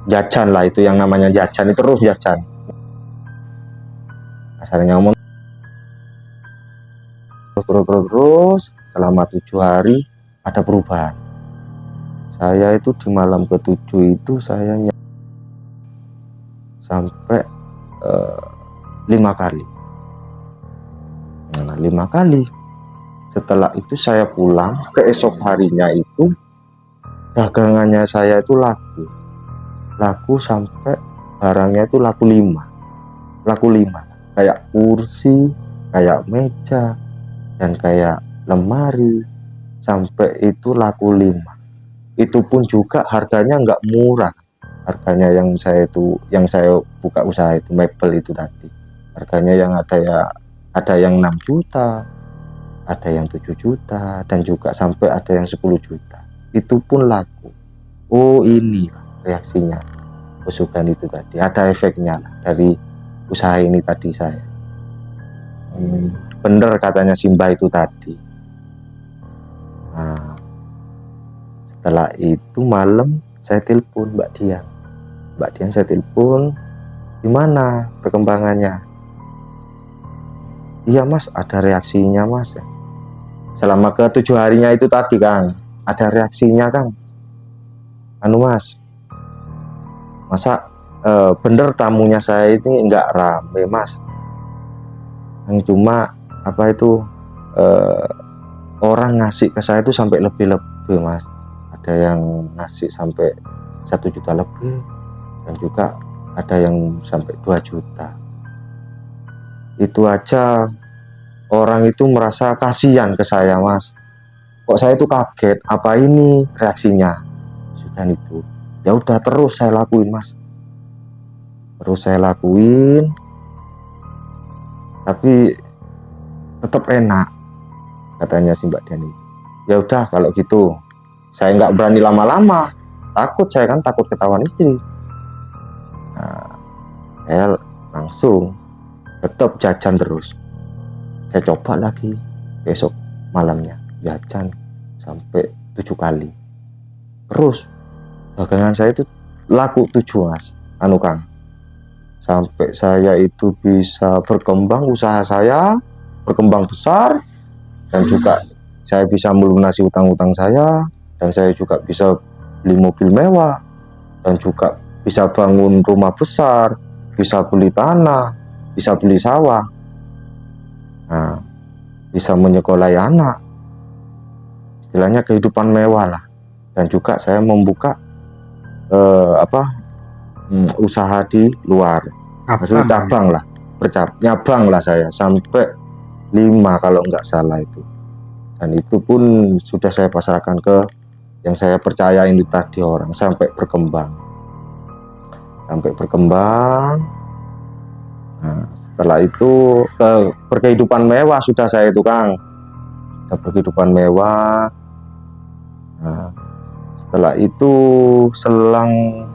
Jajan lah, itu yang namanya jajan, itu terus jajan. Asalnya ngomong terus selama 7 hari ada perubahan. Saya itu di malam ke-7 itu saya sampai 5 kali. Nah, 5 kali. Setelah itu saya pulang, keesok harinya itu dagangannya saya itu laku sampai barangnya itu laku 5, kayak kursi, kayak meja, dan kayak lemari, sampai itu laku 5. Itu pun juga harganya nggak murah. Harganya yang saya buka usaha itu mebel itu tadi, harganya yang ada yang 6 juta, ada yang 7 juta, dan juga sampai ada yang 10 juta. Itu pun laku. Oh, ini reaksinya pesugihan itu tadi, ada efeknya dari usaha ini tadi saya. Bener katanya Simba itu tadi. Nah, setelah itu malam saya telepon Mbak Dian saya telepon, gimana perkembangannya? Iya Mas, ada reaksinya Mas. Selama ke-7 harinya itu tadi Kang, ada reaksinya Kang. Mas, masa bener tamunya saya ini nggak rame Mas, yang cuma apa itu orang ngasih ke saya itu sampai lebih Mas. Ada yang ngasih sampai 1 juta lebih, dan juga ada yang sampai 2 juta. Itu aja orang itu merasa kasihan ke saya Mas. Kok saya itu kaget, apa ini reaksinya sudah itu. Ya udah, terus saya lakuin Mas, tapi tetap enak katanya si Mbak Dian. Ya udah kalau gitu, saya nggak berani lama-lama, saya kan takut ketahuan istri. Nah, saya langsung tetap jajan terus. Saya coba lagi besok malamnya jajan sampai 7 kali. Terus dagangan saya itu laku 7 Mas, Kang. Sampai saya itu bisa berkembang, usaha saya berkembang besar, dan juga saya bisa melunasi utang-utang saya, dan saya juga bisa beli mobil mewah, dan juga bisa bangun rumah besar, bisa beli tanah, bisa beli sawah, nah, bisa menyekolahi anak, istilahnya kehidupan mewah lah. Dan juga saya membuka usaha di luar, maksudnya cabang lah, nyabang lah saya sampai 5 kalau nggak salah itu. Dan itu pun sudah saya pasarkan ke yang saya percaya ini tadi orang, sampai berkembang. Nah, setelah itu berkehidupan mewah sudah saya itu Kang, sudah berkehidupan mewah. Nah, setelah itu selang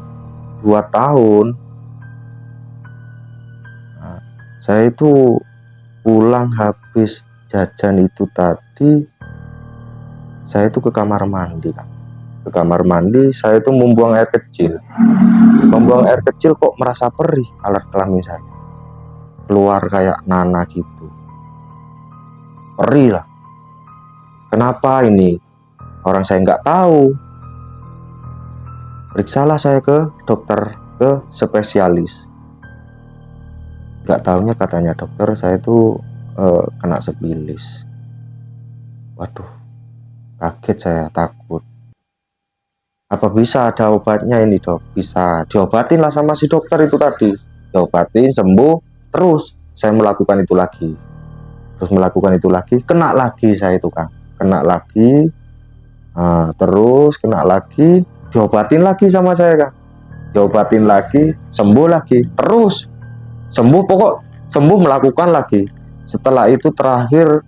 2 tahun, nah, saya itu pulang habis jajan itu tadi, saya itu ke kamar mandi Kang. Ke kamar mandi, saya itu membuang air kecil. Membuang air kecil kok merasa perih alat kelamin saya. Keluar kayak nanah gitu. Perih lah. Kenapa ini? Orang saya nggak tahu. Periksalah saya ke dokter, ke spesialis. Nggak tahunya katanya dokter saya itu kena sifilis. Waduh, kaget saya, takut. Apa bisa ada obatnya ini dok? Bisa diobatin lah sama si dokter itu tadi. Diobatin, sembuh, terus saya melakukan itu lagi. Kena lagi saya itu Kang. Kena lagi, terus kena lagi, diobatin lagi sama saya Kang. Diobatin lagi, sembuh lagi, terus sembuh, pokok sembuh melakukan lagi. Setelah itu terakhir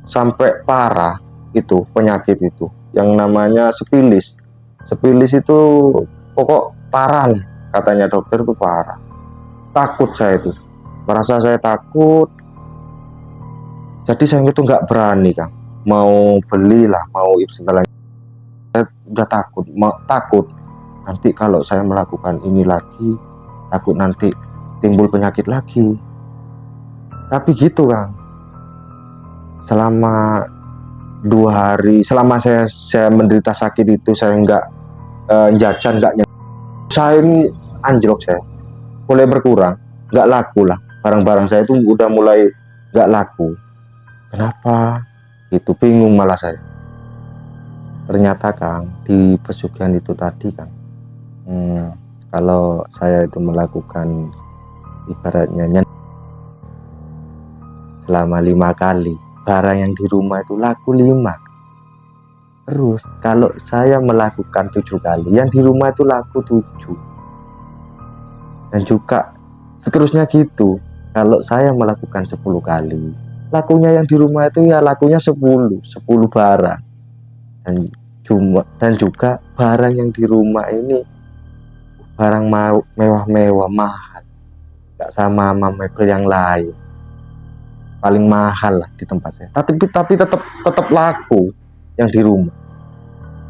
sampai parah itu penyakit itu yang namanya sifilis. Sifilis itu pokok parah lah, katanya dokter itu parah. Takut saya itu, merasa saya takut. Jadi saya itu nggak berani Kang, mau belilah, mau istilahnya saya udah takut nanti kalau saya melakukan ini lagi, takut nanti timbul penyakit lagi. Tapi gitu Kang, selama 2 hari, selama saya menderita sakit itu, saya nggak jajan, nggak saya ini anjlok, saya mulai berkurang, nggak laku lah, barang-barang saya itu udah mulai nggak laku. Kenapa? Itu bingung malah saya. Ternyata Kang, di pesugihan itu tadi Kang, kalau saya itu melakukan ibaratnya selama 5 kali, barang yang di rumah itu laku 5. Terus kalau saya melakukan 7 kali, yang di rumah itu laku 7. Dan juga seterusnya gitu. Kalau saya melakukan 10 kali, lakunya yang di rumah itu ya lakunya 10 barang. Dan juga barang yang di rumah ini barang mewah-mewah, mahal, gak sama mebel yang lain, paling mahal lah di tempat saya. Tapi tetap laku yang di rumah.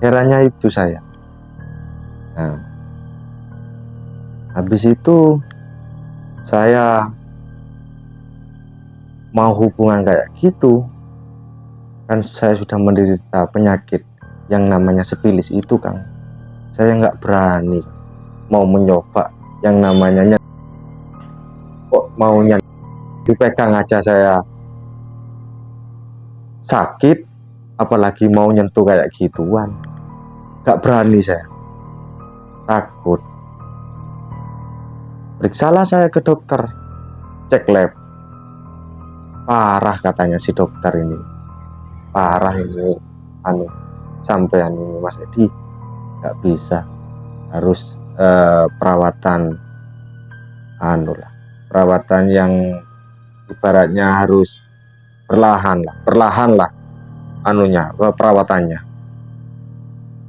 Herannya itu saya. Nah, habis itu saya mau hubungan kayak gitu, kan saya sudah menderita penyakit yang namanya sifilis itu Kang. Saya nggak berani mau mencoba yang namanya kok maunya dipegang aja saya sakit, apalagi mau nyentuh kayak gituan. Gak berani saya, takut. Periksalah saya ke dokter, cek lab, parah katanya si dokter ini, parah ini, sampean ini Mas Edi, gak bisa, harus perawatan perawatan yang ibaratnya harus perlahan lah perawatannya.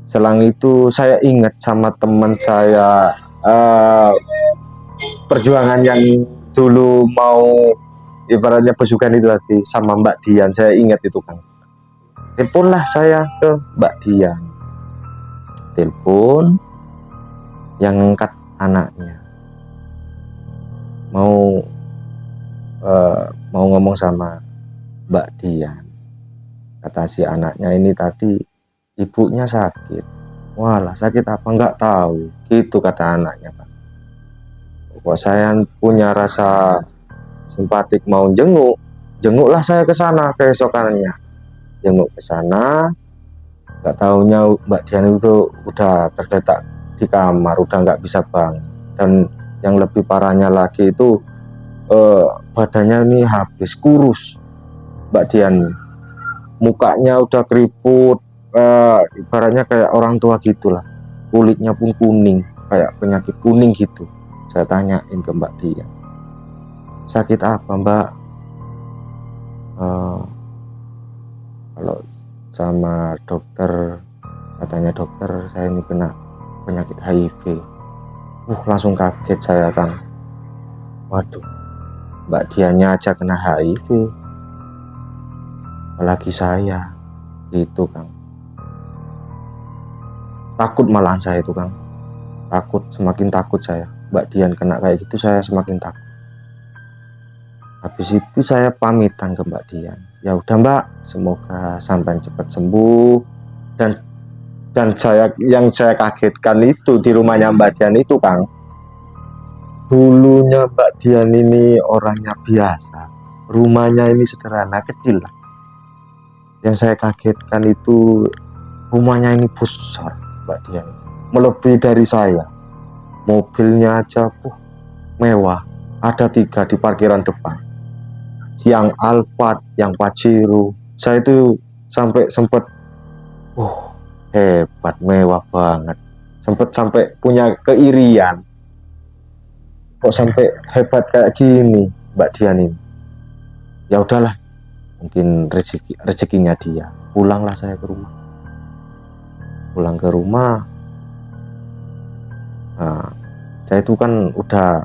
Selang itu saya ingat sama teman saya, perjuangan yang dulu mau ibaratnya pesugihan itu tadi sama Mbak Dian, saya ingat itu Kang. Teleponlah saya ke Mbak Dian, telepon, yang angkat anaknya, mau ngomong sama Mbak Dian, Kata si anaknya ini tadi, ibunya sakit. Walah, sakit apa nggak tahu, gitu kata anaknya, Pak. Kok saya punya rasa simpatik mau jenguklah saya ke sana keesokannya. Jenguk ke sana, nggak taunya Mbak Dian itu udah tergeletak di kamar, udah nggak bisa bangun. Dan yang lebih parahnya lagi itu badannya ini habis kurus Mbak Dian, mukanya udah keriput, ibaratnya kayak orang tua gitulah, kulitnya pun kuning kayak penyakit kuning gitu. Saya tanyain ke Mbak Dian, sakit apa Mbak? Kalau sama dokter, katanya dokter saya ini kena penyakit HIV. Langsung kaget saya kan. Waduh, Mbak Diannya aja kena HIV, apalagi saya, gitu Kang. Takut malahan saya itu Kang, takut, semakin takut saya. Mbak Dian kena kayak gitu, saya semakin takut. Habis itu saya pamitan ke Mbak Dian, ya udah Mbak, semoga sampai cepat sembuh. Dan yang saya kagetkan itu di rumahnya Mbak Dian itu Kang, dulunya Mbak Dian ini orangnya biasa, rumahnya ini sederhana kecil lah. Yang saya kagetkan itu rumahnya ini besar Mbak Dian, melebihi dari saya. Mobilnya aja mewah, ada 3 di parkiran depan, yang Alphard, yang Pajero. Saya itu sempat hebat, mewah banget, sampai punya keirian, kok sampai hebat kayak gini Mbak Dian ini. Ya udahlah, mungkin rezekinya dia. Pulanglah saya ke rumah. Pulang ke rumah, saya itu kan udah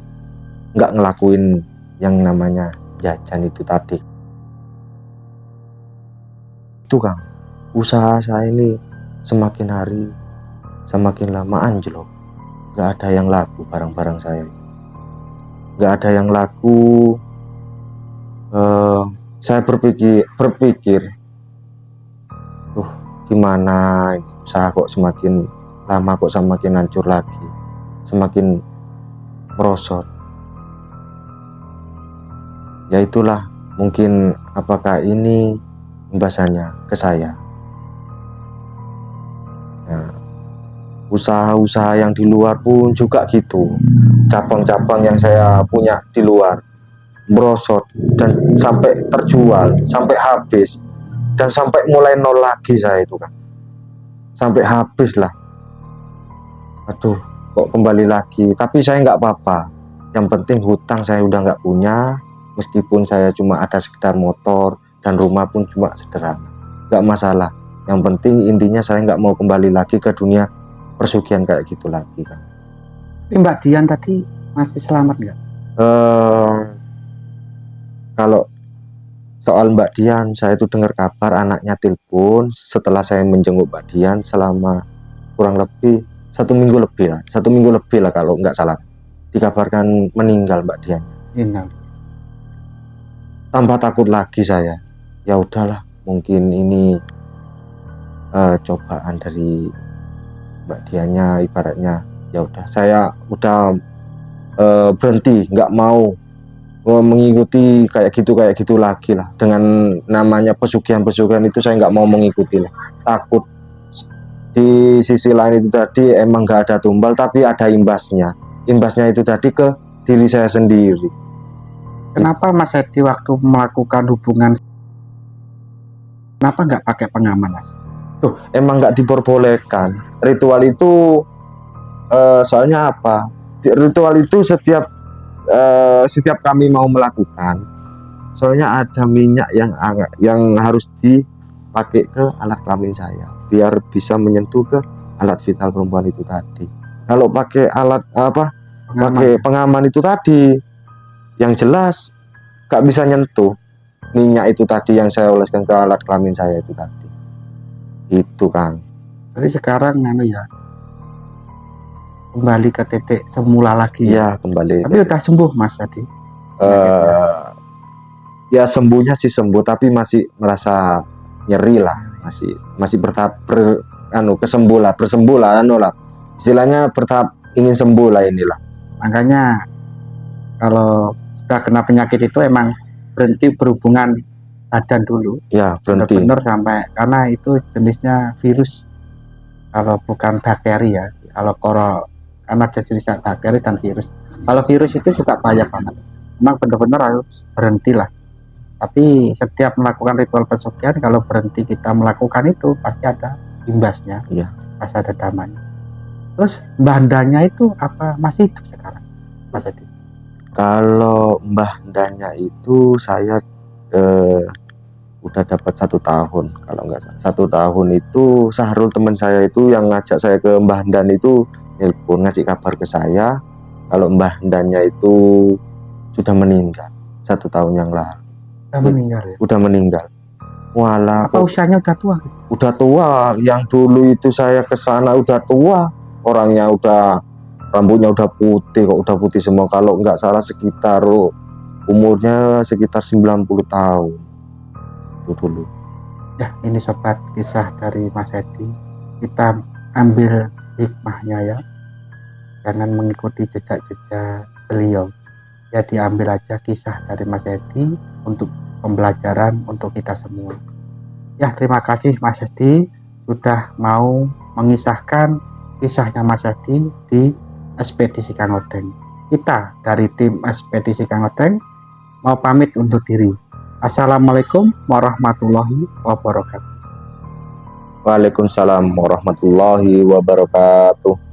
nggak ngelakuin yang namanya jajan itu tadi. Itu Kang, usaha saya ini semakin hari semakin lama anjlok. Nggak ada yang laku, barang-barang saya nggak ada yang laku. Saya berpikir gimana usaha kok semakin lama kok semakin hancur lagi, semakin merosot. Ya itulah, mungkin apakah ini imbasnya ke saya. Nah, usaha-usaha yang di luar pun juga gitu, cabang-cabang yang saya punya di luar merosot dan sampai terjual, sampai habis, dan sampai mulai nol lagi saya itu kan, sampai habis lah. Aduh, kok kembali lagi. Tapi saya nggak apa-apa, yang penting hutang saya udah nggak punya. Meskipun saya cuma ada sekedar motor dan rumah pun cuma sederhana, nggak masalah. Yang penting intinya saya nggak mau kembali lagi ke dunia persugihan kayak gitu lagi kan. Mbak Dian tadi masih selamat nggak? Kalau soal Mbak Dian, saya itu dengar kabar anaknya telepon setelah saya menjenguk Mbak Dian selama kurang lebih 1 minggu lebih lah kalau nggak salah, dikabarkan meninggal Mbak Dian. Tambah takut lagi saya. Ya udahlah, mungkin ini cobaan dari Mbak Diannya, ibaratnya ya udah, saya udah berhenti, nggak mau mengikuti kayak gitu lagi lah. Dengan namanya pesugihan itu saya nggak mau mengikuti lah, takut. Di sisi lain itu tadi emang nggak ada tumbal, tapi ada imbasnya itu tadi ke diri saya sendiri. Kenapa Mas Edi waktu melakukan hubungan, kenapa nggak pakai pengaman Mas? Emang nggak diperbolehkan ritual itu. Soalnya apa, ritual itu setiap kami mau melakukan, soalnya ada minyak yang harus dipakai ke alat kelamin saya biar bisa menyentuh ke alat vital perempuan itu tadi. Kalau pakai alat pakai pengaman itu tadi, yang jelas gak bisa nyentuh minyak itu tadi yang saya oleskan ke alat kelamin saya itu tadi. Itu Kang. Jadi sekarang ya kembali ke titik semula lagi. Iya, kembali. Tapi udah sembuh Mas tadi? Ya sembuhnya sih sembuh, tapi masih merasa nyeri lah, masih bertahap bersembuh lah, istilahnya bertahap ingin sembuh lah inilah. Makanya kalau sudah kena penyakit itu emang berhenti berhubungan badan dulu, Ya, berhenti. benar-benar sampai, karena itu jenisnya virus, kalau bukan bakteri ya. Kalau karena ada jenisnya bakteri dan virus. Kalau virus itu juga bahaya banget, memang benar-benar harus berhenti lah. Tapi setiap melakukan ritual pesugihan, kalau berhenti kita melakukan itu pasti ada imbasnya, Iya. pasti ada damanya. Terus bandanya itu apa, masih hidup sekarang Mas Edi? Kalau Mbah Ndanya itu saya udah dapat 1 tahun kalau nggak salah. 1 tahun itu Sahrul teman saya itu yang ngajak saya ke Mbah Ndan itu nelpon ngasih kabar ke saya kalau Mbah Ndannya itu sudah meninggal 1 tahun yang lalu. Udah meninggal ya? Udah meninggal. Walah, Apa usianya udah tua? udah tua. Yang dulu itu saya ke sana udah tua, orangnya udah, rambutnya udah putih, kok udah putih semua. Kalau nggak salah sekitar umurnya sekitar 90 tahun itu dulu. Ya, ini sobat, kisah dari Mas Edi. Kita ambil hikmahnya ya, jangan mengikuti jejak-jejak beliau ya, diambil aja kisah dari Mas Edi untuk pembelajaran untuk kita semua ya. Terima kasih Mas Edi sudah mau mengisahkan kisahnya Mas Edi di Ekspedisi Kang Odeng. Kita dari tim Ekspedisi Kang Odeng mau pamit undur diri. Assalamualaikum warahmatullahi wabarakatuh. Waalaikumsalam warahmatullahi wabarakatuh.